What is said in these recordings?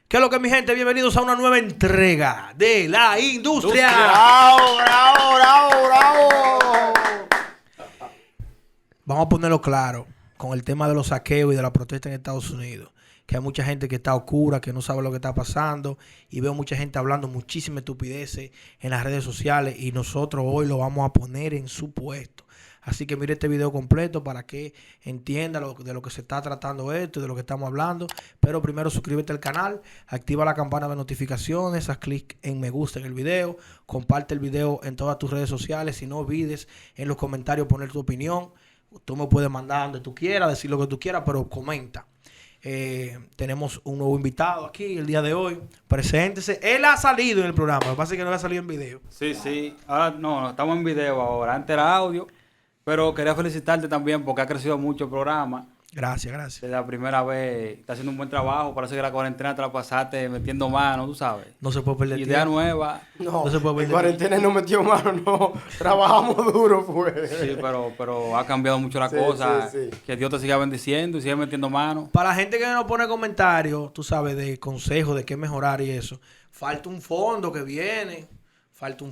¿Qué es lo que, mi gente? Bienvenidos a una nueva entrega de La Industria. ¡Bravo, bravo, bravo, bravo! Vamos a ponerlo claro con el tema de los saqueos y de la protesta en Estados Unidos. Que hay mucha gente que está oscura, que no sabe lo que está pasando. Y veo mucha gente hablando muchísimas estupideces en las redes sociales. Y nosotros hoy lo vamos a poner en su puesto. Así que mire este video completo para que entienda de lo que se está tratando esto y de lo que estamos hablando. Pero primero suscríbete al canal, activa la campana de notificaciones, haz clic en me gusta en el video, comparte el video en todas tus redes sociales y no olvides en los comentarios poner tu opinión. Tú me puedes mandar donde tú quieras, decir lo que tú quieras, pero comenta. Tenemos un nuevo invitado aquí el día de hoy. Preséntese. Él ha salido en el programa, lo que pasa es que no ha salido en video. Sí. Ahora no, estamos en video ahora. Antes era audio. Pero quería felicitarte también porque ha crecido mucho el programa. Gracias. Desde la primera vez está haciendo un buen trabajo. Parece que la cuarentena te la pasaste metiendo mano, tú sabes. No se puede perder Idea tiempo. nueva. No, se puede perder en cuarentena no metió mano, no. Trabajamos duro, pues. Sí, pero ha cambiado mucho la Sí, cosa. sí. Que Dios te siga bendiciendo y siga metiendo mano. Para la gente que nos pone comentarios, tú sabes, de consejos, de qué mejorar y eso, falta un fondo que viene, faltan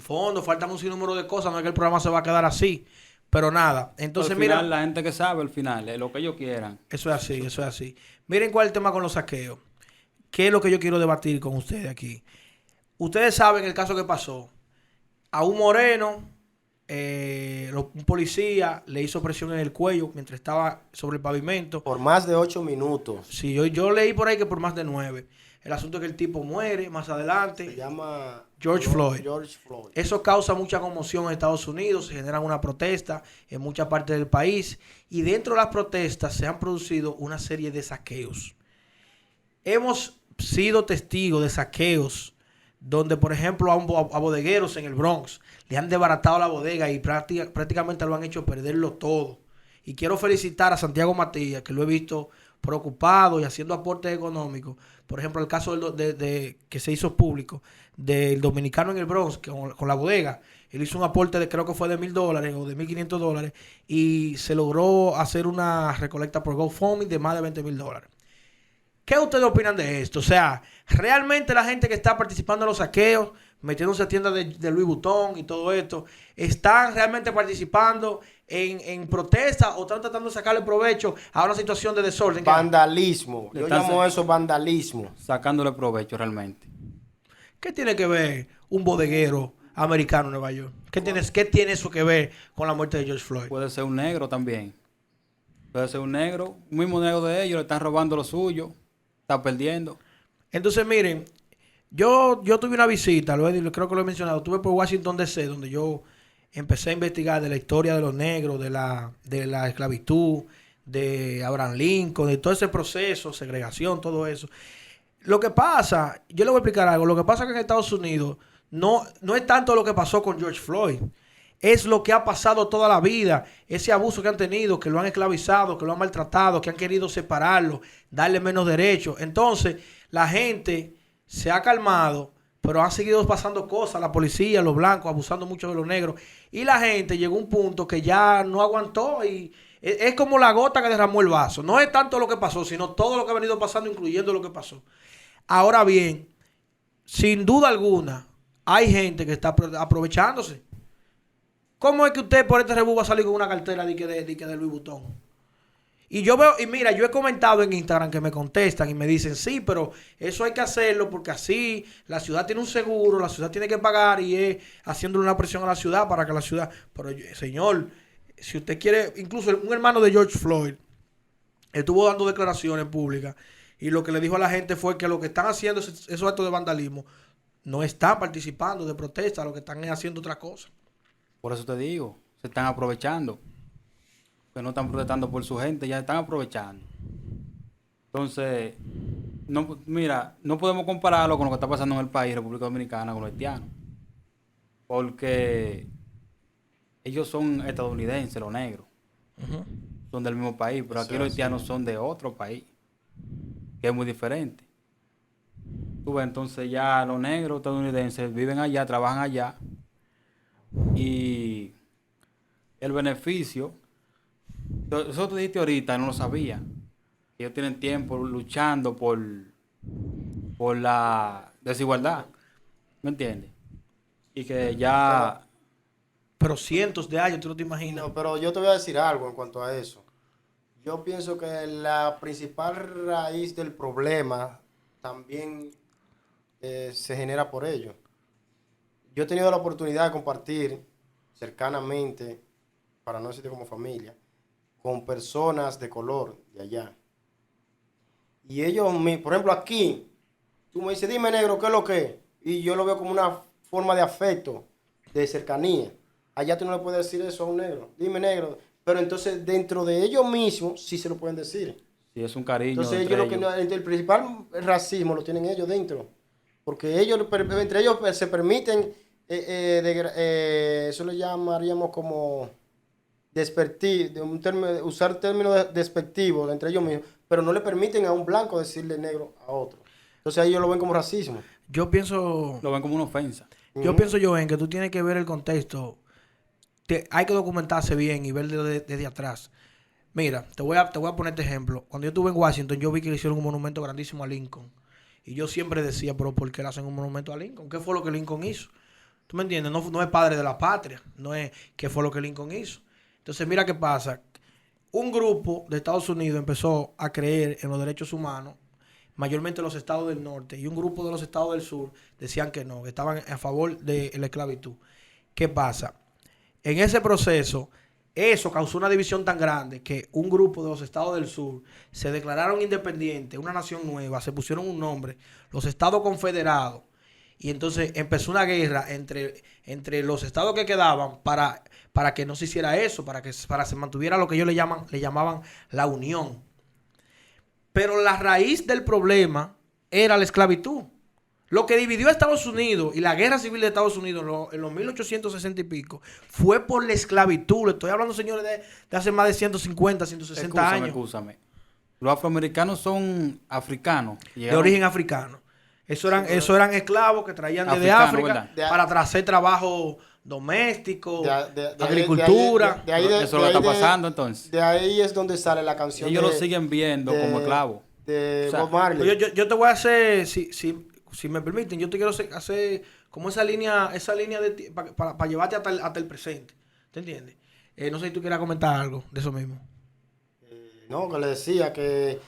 un sinnúmero de cosas, no es que el programa se va a quedar así, pero nada. Entonces, Al final, mira, la gente que sabe, al final, es lo que ellos quieran. eso es así. Miren cuál es el tema con los saqueos. ¿Qué es lo que yo quiero debatir con ustedes aquí? Ustedes saben el caso que pasó. A un moreno, un policía le hizo presión en el cuello mientras estaba sobre el pavimento. Por más de 8 minutos. Sí, yo leí por ahí que por más de 9. El asunto es que el tipo muere más adelante. Se llama George Floyd. George Floyd. Eso causa mucha conmoción en Estados Unidos, se generan una protesta en muchas partes del país y dentro de las protestas se han producido una serie de saqueos. Hemos sido testigos de saqueos donde, por ejemplo, a bodegueros en el Bronx le han desbaratado la bodega y prácticamente lo han hecho perderlo todo. Y quiero felicitar a Santiago Matías, que lo he visto preocupado y haciendo aportes económicos. Por ejemplo, el caso que se hizo público del dominicano en el Bronx con la bodega. Él hizo un aporte de creo que fue de $1,000 o de $1,500 y se logró hacer una recolecta por GoFundMe de más de $20,000. ¿Qué ustedes opinan de esto? O sea, realmente la gente que está participando en los saqueos, metiéndose a tiendas de Louis Vuitton y todo esto, ¿están realmente participando en protesta o están tratando de sacarle provecho a una situación de desorden? Vandalismo. Yo llamo eso vandalismo. Sacándole provecho realmente. ¿Qué tiene que ver un bodeguero americano en Nueva York? ¿Qué tiene eso que ver con la muerte de George Floyd? Puede ser un negro también. Puede ser un negro. Un mismo negro de ellos, le están robando lo suyo. Está perdiendo. Entonces, miren, yo tuve una visita, creo que lo he mencionado, estuve por Washington D.C., donde yo empecé a investigar de la historia de los negros, de la esclavitud, de Abraham Lincoln, de todo ese proceso, segregación, todo eso. Lo que pasa, yo le voy a explicar algo, lo que pasa es que en Estados Unidos no es tanto lo que pasó con George Floyd. Es lo que ha pasado toda la vida, ese abuso que han tenido, que lo han esclavizado, que lo han maltratado, que han querido separarlo, darle menos derechos. Entonces, la gente se ha calmado, pero han seguido pasando cosas, la policía, los blancos, abusando mucho de los negros. Y la gente llegó a un punto que ya no aguantó y es como la gota que derramó el vaso. No es tanto lo que pasó, sino todo lo que ha venido pasando, incluyendo lo que pasó. Ahora bien, sin duda alguna, hay gente que está aprovechándose. ¿Cómo es que usted por este rebú va a salir con una cartera de Louis Vuitton? Y yo veo, y mira, yo he comentado en Instagram que me contestan y me dicen, sí, pero eso hay que hacerlo porque así la ciudad tiene un seguro, la ciudad tiene que pagar y es haciéndole una presión a la ciudad para que la ciudad... Pero, señor, si usted quiere, incluso un hermano de George Floyd estuvo dando declaraciones públicas y lo que le dijo a la gente fue que lo que están haciendo, esos actos de vandalismo, no están participando de protesta, lo que están es haciendo otra cosa. Por eso te digo, se están aprovechando. Que no están protestando por su gente, ya están aprovechando. Entonces, mira, no podemos compararlo con lo que está pasando en el país, República Dominicana, con los haitianos. Porque ellos son estadounidenses, los negros. Son del mismo país, pero aquí los haitianos son de otro país, que es muy diferente. Tú ves, entonces ya los negros estadounidenses viven allá, trabajan allá. Y el beneficio, eso tú dijiste ahorita, no lo sabía. Ellos tienen tiempo luchando por por la desigualdad. ¿Me entiendes? Y que ya... Pero cientos de años, tú no te imaginas. No, pero yo te voy a decir algo en cuanto a eso. Yo pienso que la principal raíz del problema también se genera por ello. Yo he tenido la oportunidad de compartir cercanamente, para no decirte como familia, con personas de color de allá. Y ellos, por ejemplo, aquí, tú me dices, dime negro, ¿qué es lo que es? Y yo lo veo como una forma de afecto, de cercanía. Allá tú no le puedes decir eso a un negro. Dime negro. Pero entonces dentro de ellos mismos sí se lo pueden decir. Sí, es un cariño Entonces entre ellos ellos. el principal racismo lo tienen ellos dentro. Porque ellos, entre ellos se permiten, eso le llamaríamos como usar términos despectivos entre ellos mismos, pero no le permiten a un blanco decirle negro a otro. Entonces ellos lo ven como racismo. Yo pienso, Lo ven como una ofensa. yo pienso, Joven, que tú tienes que ver el contexto. Hay que documentarse bien y ver desde atrás. Mira, te voy a poner este ejemplo. Cuando yo estuve en Washington, yo vi que le hicieron un monumento grandísimo a Lincoln. Y yo siempre decía, pero ¿por qué le hacen un monumento a Lincoln? ¿Qué fue lo que Lincoln hizo? ¿Tú me entiendes? No es padre de la patria. No es qué fue lo que Lincoln hizo. Entonces, mira qué pasa. Un grupo de Estados Unidos empezó a creer en los derechos humanos, mayormente los estados del norte, y un grupo de los estados del sur decían que no, que estaban a favor de la esclavitud. ¿Qué pasa? En ese proceso, eso causó una división tan grande que un grupo de los estados del sur se declararon independientes, una nación nueva, se pusieron un nombre, los estados confederados, y entonces empezó una guerra entre los estados que quedaban para que no se hiciera eso, para que se mantuviera lo que ellos le llamaban la unión. Pero la raíz del problema era la esclavitud. Lo que dividió a Estados Unidos y la guerra civil de Estados Unidos en los 1860 y pico fue por la esclavitud. Le estoy hablando, señores, de hace más de 150, 160 años. Escúchame. Los afroamericanos son africanos. De origen africano. Eso eran esclavos que traían desde Africano, África ¿verdad? para hacer trabajo doméstico, De agricultura. Eso lo está pasando entonces. De ahí es donde sale la canción. Ellos lo siguen viendo como esclavos. De O sea, Bob Marley. Yo te voy a hacer, si me permiten, yo te quiero hacer como esa línea para llevarte hasta el presente. ¿Te entiendes? No sé si tú quieras comentar algo de eso mismo. No, que le decía que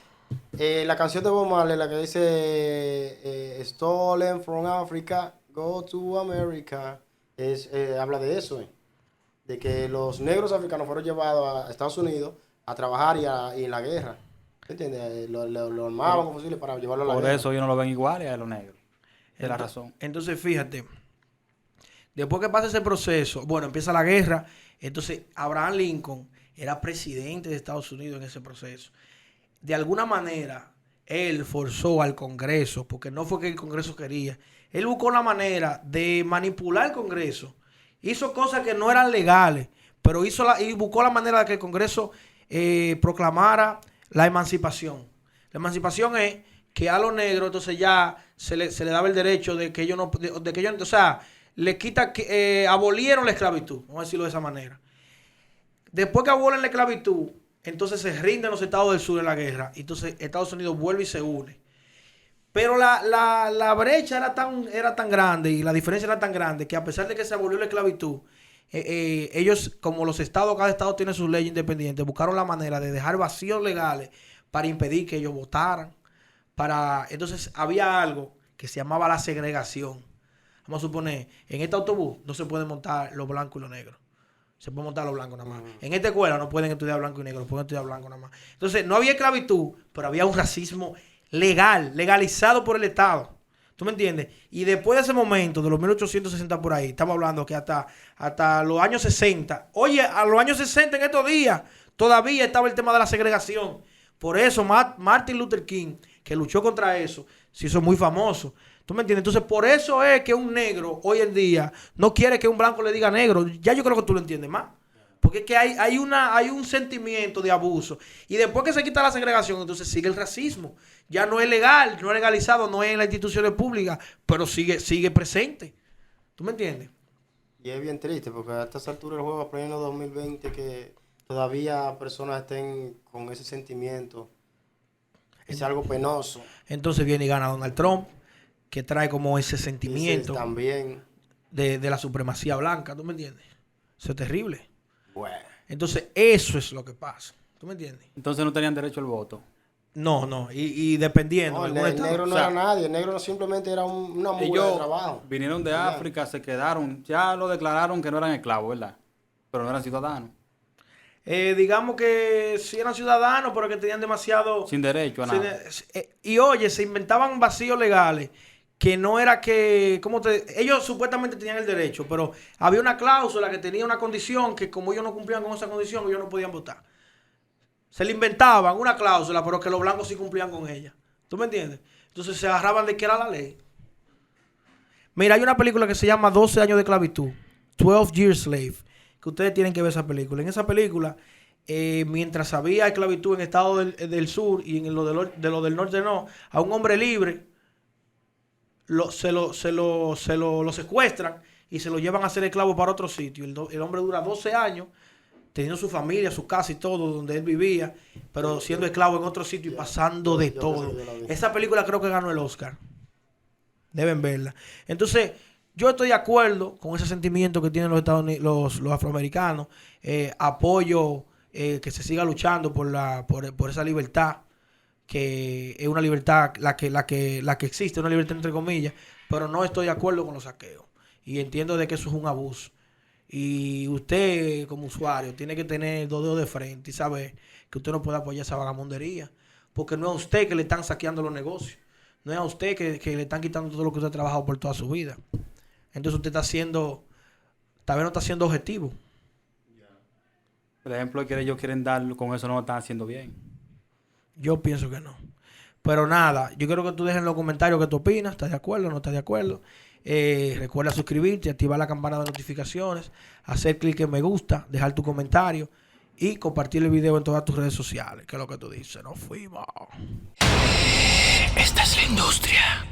la canción de Bob Marley, la que dice Stolen from Africa, Go to America, habla de eso, de que los negros africanos fueron llevados a Estados Unidos a trabajar y en la guerra. ¿Entiendes? Lo armaban como posible para llevarlo a la Por guerra. eso ellos no lo ven iguales a los negros. Es la razón. Entonces, fíjate, después que pasa ese proceso, bueno, empieza la guerra, entonces Abraham Lincoln era presidente de Estados Unidos en ese proceso. De alguna manera, él forzó al Congreso, porque no fue que el Congreso quería, él buscó la manera de manipular el Congreso. Hizo cosas que no eran legales, pero y buscó la manera de que el Congreso proclamara la emancipación. La emancipación es que a los negros entonces ya se le daba el derecho de que ellos no, o sea, abolieron la esclavitud, vamos a decirlo de esa manera. Después que abolen la esclavitud, entonces se rinden los estados del sur en la guerra, y entonces Estados Unidos vuelve y se une. Pero la brecha era tan grande y la diferencia era tan grande que a pesar de que se abolió la esclavitud, ellos, como los estados, cada estado tiene sus leyes independientes, buscaron la manera de dejar vacíos legales para impedir que ellos votaran. Entonces había algo que se llamaba la segregación. Vamos a suponer, en este autobús no se pueden montar los blancos y los negros. Se pueden montar los blancos nada más. En esta escuela no pueden estudiar blanco y negro, pueden estudiar blanco nada más. Entonces no había esclavitud, pero había un racismo legalizado por el Estado. ¿Tú me entiendes? Y después de ese momento, de los 1860 por ahí, estamos hablando que hasta los años 60, oye, a los años 60 en estos días, todavía estaba el tema de la segregación. Por eso Martin Luther King, que luchó contra eso, se hizo muy famoso. ¿Tú me entiendes? Entonces, por eso es que un negro hoy en día no quiere que un blanco le diga negro. Ya yo creo que tú lo entiendes más. Porque es que hay un sentimiento de abuso. Y después que se quita la segregación, entonces sigue el racismo. Ya no es legal, no es legalizado, no es en las instituciones públicas, pero sigue presente. ¿Tú me entiendes? Y es bien triste porque a estas alturas del juego, a pleno 2020, que todavía personas estén con ese sentimiento, es algo penoso. Entonces viene y gana Donald Trump. que trae como ese Dice sentimiento también, de la supremacía blanca, ¿tú me entiendes? Eso es terrible. bueno, Entonces, eso es lo que pasa, ¿tú me entiendes? Entonces no tenían derecho al voto. No, y dependiendo. no, en el, algún el estado. negro no O sea, era nadie, el negro simplemente era una mula de Ellos trabajo. vinieron de Ya. África, se quedaron, ya lo declararon que no eran esclavos, ¿verdad? Pero no eran ciudadanos, Digamos que sí eran ciudadanos, pero que tenían demasiado... sin derecho a sin- nada. y oye, se inventaban vacíos legales que no era que... ellos supuestamente tenían el derecho, pero había una cláusula que tenía una condición que como ellos no cumplían con esa condición, ellos no podían votar. Se le inventaban una cláusula, pero que los blancos sí cumplían con ella. ¿Tú me entiendes? Entonces se agarraban de que era la ley. Mira, hay una película que se llama 12 años de esclavitud, 12 Years Slave, que ustedes tienen que ver esa película. En esa película, mientras había esclavitud en Estados del Sur y en lo del norte no, a un hombre libre lo secuestran y se lo llevan a ser esclavo para otro sitio. El hombre dura 12 años teniendo su familia, su casa y todo, donde él vivía, pero siendo esclavo en otro sitio y pasando de yo todo. pensé que yo la vi. Esa película creo que ganó el Oscar. Deben verla. Entonces, yo estoy de acuerdo con ese sentimiento que tienen los afroamericanos. Apoyo que se siga luchando por esa libertad, que es una libertad la que existe, una libertad entre comillas, pero no estoy de acuerdo con los saqueos. Y entiendo de que eso es un abuso. Y usted, como usuario, tiene que tener dos dedos de frente y saber que usted no puede apoyar esa vagabundería. Porque no es a usted que le están saqueando los negocios. No es a usted que le están quitando todo lo que usted ha trabajado por toda su vida. Entonces usted tal vez no está siendo objetivo. Por ejemplo, que ellos quieren dar, con eso no lo están haciendo bien. Yo pienso que no. Pero nada, yo quiero que tú dejes en los comentarios qué tú opinas. ¿Estás de acuerdo o no estás de acuerdo? Recuerda suscribirte, activar la campana de notificaciones, hacer clic en me gusta, dejar tu comentario y compartir el video en todas tus redes sociales. Que es lo que tú dices. Nos fuimos. Esta es la industria.